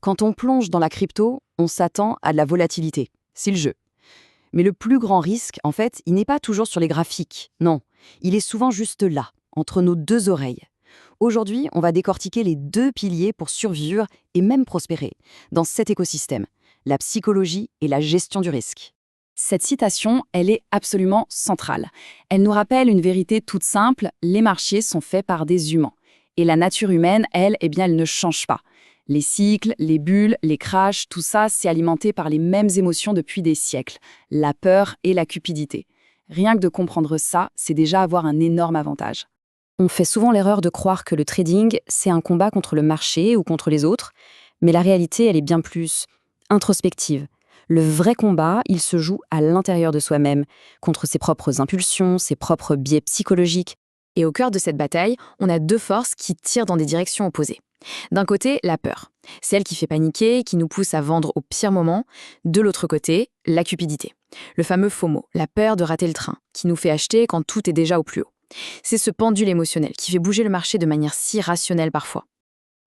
Quand on plonge dans la crypto, on s'attend à de la volatilité. C'est le jeu. Mais le plus grand risque, en fait, il n'est pas toujours sur les graphiques. Non, il est souvent juste là, entre nos deux oreilles. Aujourd'hui, on va décortiquer les deux piliers pour survivre et même prospérer dans cet écosystème, la psychologie et la gestion du risque. Cette citation, elle est absolument centrale. Elle nous rappelle une vérité toute simple, les marchés sont faits par des humains. Et la nature humaine, elle, eh bien, elle ne change pas. Les cycles, les bulles, les crashs, tout ça, c'est alimenté par les mêmes émotions depuis des siècles, la peur et la cupidité. Rien que de comprendre ça, c'est déjà avoir un énorme avantage. On fait souvent l'erreur de croire que le trading, c'est un combat contre le marché ou contre les autres, mais la réalité, elle est bien plus introspective. Le vrai combat, il se joue à l'intérieur de soi-même, contre ses propres impulsions, ses propres biais psychologiques. Et au cœur de cette bataille, on a deux forces qui tirent dans des directions opposées. D'un côté, la peur, celle qui fait paniquer, qui nous pousse à vendre au pire moment. De l'autre côté, la cupidité, le fameux FOMO, la peur de rater le train, qui nous fait acheter quand tout est déjà au plus haut. C'est ce pendule émotionnel qui fait bouger le marché de manière si rationnelle parfois.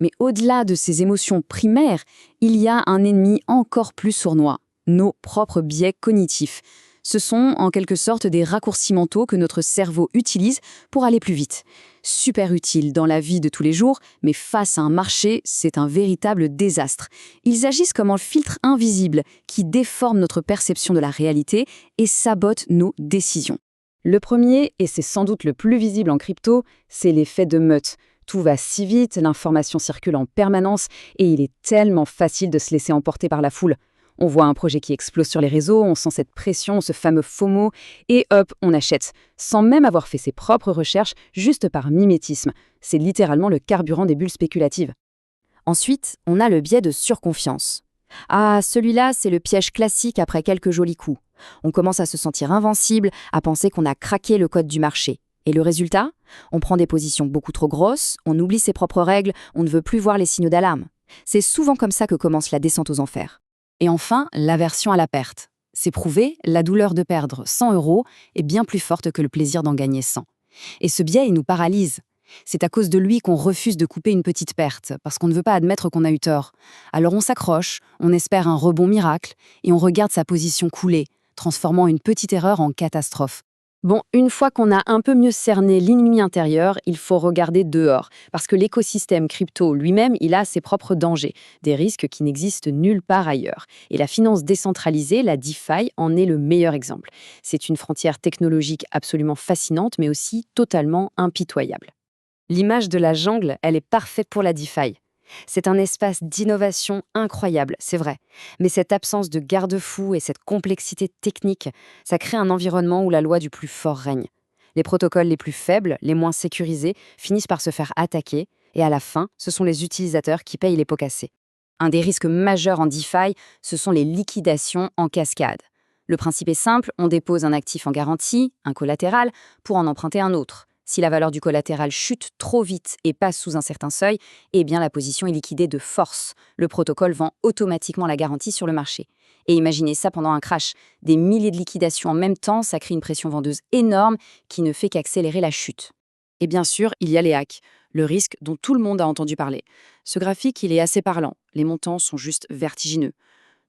Mais au-delà de ces émotions primaires, il y a un ennemi encore plus sournois, nos propres biais cognitifs. Ce sont en quelque sorte des raccourcis mentaux que notre cerveau utilise pour aller plus vite. Super utile dans la vie de tous les jours, mais face à un marché, c'est un véritable désastre. Ils agissent comme un filtre invisible qui déforme notre perception de la réalité et sabote nos décisions. Le premier, et c'est sans doute le plus visible en crypto, c'est l'effet de meute. Tout va si vite, l'information circule en permanence et il est tellement facile de se laisser emporter par la foule. On voit un projet qui explose sur les réseaux, on sent cette pression, ce fameux FOMO, et hop, on achète, sans même avoir fait ses propres recherches, juste par mimétisme. C'est littéralement le carburant des bulles spéculatives. Ensuite, on a le biais de surconfiance. Ah, celui-là, c'est le piège classique après quelques jolis coups. On commence à se sentir invincible, à penser qu'on a craqué le code du marché. Et le résultat? On prend des positions beaucoup trop grosses, on oublie ses propres règles, on ne veut plus voir les signaux d'alarme. C'est souvent comme ça que commence la descente aux enfers. Et enfin, l'aversion à la perte. C'est prouvé, la douleur de perdre 100 € est bien plus forte que le plaisir d'en gagner 100. Et ce biais, il nous paralyse. C'est à cause de lui qu'on refuse de couper une petite perte, parce qu'on ne veut pas admettre qu'on a eu tort. Alors on s'accroche, on espère un rebond miracle, et on regarde sa position couler, transformant une petite erreur en catastrophe. Bon, une fois qu'on a un peu mieux cerné l'ennemi intérieur, il faut regarder dehors, parce que l'écosystème crypto lui-même, il a ses propres dangers, des risques qui n'existent nulle part ailleurs. Et la finance décentralisée, la DeFi, en est le meilleur exemple. C'est une frontière technologique absolument fascinante, mais aussi totalement impitoyable. L'image de la jungle, elle est parfaite pour la DeFi. C'est un espace d'innovation incroyable, c'est vrai. Mais cette absence de garde-fous et cette complexité technique, ça crée un environnement où la loi du plus fort règne. Les protocoles les plus faibles, les moins sécurisés, finissent par se faire attaquer, et à la fin, ce sont les utilisateurs qui payent les pots cassés. Un des risques majeurs en DeFi, ce sont les liquidations en cascade. Le principe est simple, on dépose un actif en garantie, un collatéral, pour en emprunter un autre. Si la valeur du collatéral chute trop vite et passe sous un certain seuil, eh bien la position est liquidée de force. Le protocole vend automatiquement la garantie sur le marché. Et imaginez ça pendant un crash. Des milliers de liquidations en même temps, ça crée une pression vendeuse énorme qui ne fait qu'accélérer la chute. Et bien sûr, il y a les hacks, le risque dont tout le monde a entendu parler. Ce graphique, il est assez parlant. Les montants sont juste vertigineux.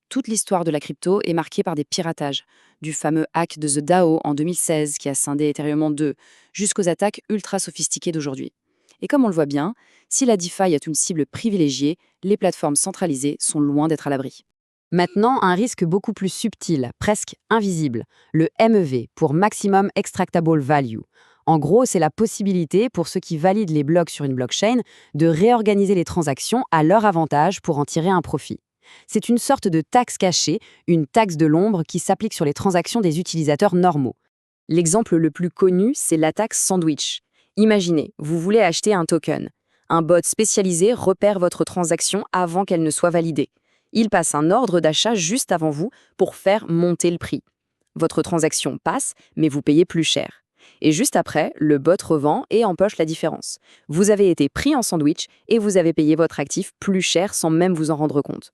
Toute l'histoire de la crypto est marquée par des piratages, du fameux hack de The DAO en 2016 qui a scindé Ethereum en deux, jusqu'aux attaques ultra sophistiquées d'aujourd'hui. Et comme on le voit bien, si la DeFi est une cible privilégiée, les plateformes centralisées sont loin d'être à l'abri. Maintenant, un risque beaucoup plus subtil, presque invisible, le MEV pour Maximum Extractable Value. En gros, c'est la possibilité pour ceux qui valident les blocs sur une blockchain de réorganiser les transactions à leur avantage pour en tirer un profit. C'est une sorte de taxe cachée, une taxe de l'ombre qui s'applique sur les transactions des utilisateurs normaux. L'exemple le plus connu, c'est la taxe sandwich. Imaginez, vous voulez acheter un token. Un bot spécialisé repère votre transaction avant qu'elle ne soit validée. Il passe un ordre d'achat juste avant vous pour faire monter le prix. Votre transaction passe, mais vous payez plus cher. Et juste après, le bot revend et empoche la différence. Vous avez été pris en sandwich et vous avez payé votre actif plus cher sans même vous en rendre compte.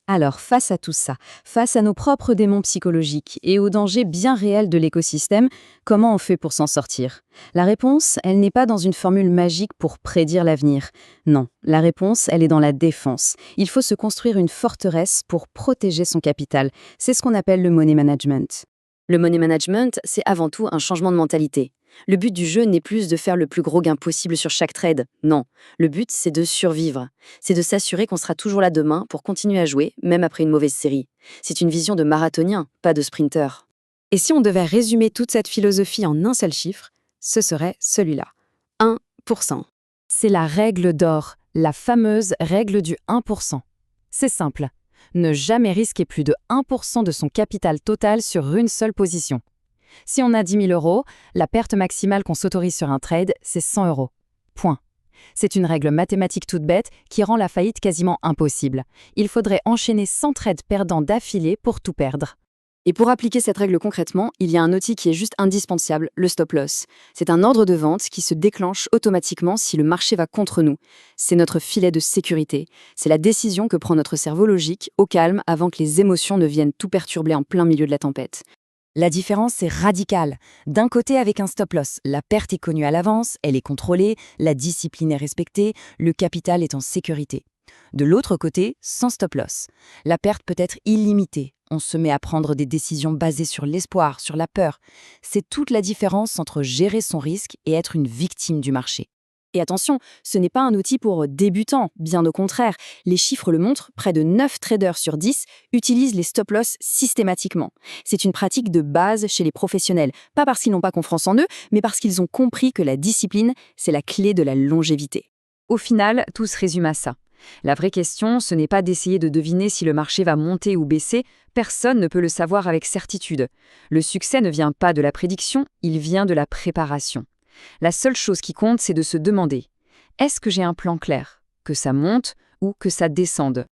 Alors, face à tout ça, face à nos propres démons psychologiques et aux dangers bien réels de l'écosystème, comment on fait pour s'en sortir? La réponse, elle n'est pas dans une formule magique pour prédire l'avenir. Non, la réponse, elle est dans la défense. Il faut se construire une forteresse pour protéger son capital. C'est ce qu'on appelle le money management. Le money management, c'est avant tout un changement de mentalité. Le but du jeu n'est plus de faire le plus gros gain possible sur chaque trade. Non, le but, c'est de survivre. C'est de s'assurer qu'on sera toujours là demain pour continuer à jouer, même après une mauvaise série. C'est une vision de marathonien, pas de sprinter. Et si on devait résumer toute cette philosophie en un seul chiffre, ce serait celui-là. 1%. C'est la règle d'or, la fameuse règle du 1%. C'est simple. Ne jamais risquer plus de 1% de son capital total sur une seule position. Si on a 10 000 euros, la perte maximale qu'on s'autorise sur un trade, c'est 100 euros. Point. C'est une règle mathématique toute bête qui rend la faillite quasiment impossible. Il faudrait enchaîner 100 trades perdants d'affilée pour tout perdre. Et pour appliquer cette règle concrètement, il y a un outil qui est juste indispensable, le stop-loss. C'est un ordre de vente qui se déclenche automatiquement si le marché va contre nous. C'est notre filet de sécurité. C'est la décision que prend notre cerveau logique, au calme, avant que les émotions ne viennent tout perturber en plein milieu de la tempête. La différence est radicale. D'un côté, avec un stop-loss, la perte est connue à l'avance, elle est contrôlée, la discipline est respectée, le capital est en sécurité. De l'autre côté, sans stop-loss, la perte peut être illimitée. On se met à prendre des décisions basées sur l'espoir, sur la peur. C'est toute la différence entre gérer son risque et être une victime du marché. Et attention, ce n'est pas un outil pour débutants, bien au contraire. Les chiffres le montrent, près de 9 traders sur 10 utilisent les stop-loss systématiquement. C'est une pratique de base chez les professionnels, pas parce qu'ils n'ont pas confiance en eux, mais parce qu'ils ont compris que la discipline, c'est la clé de la longévité. Au final, tout se résume à ça. La vraie question, ce n'est pas d'essayer de deviner si le marché va monter ou baisser, personne ne peut le savoir avec certitude. Le succès ne vient pas de la prédiction, il vient de la préparation. La seule chose qui compte, c'est de se demander: est-ce que j'ai un plan clair? Que ça monte ou que ça descende?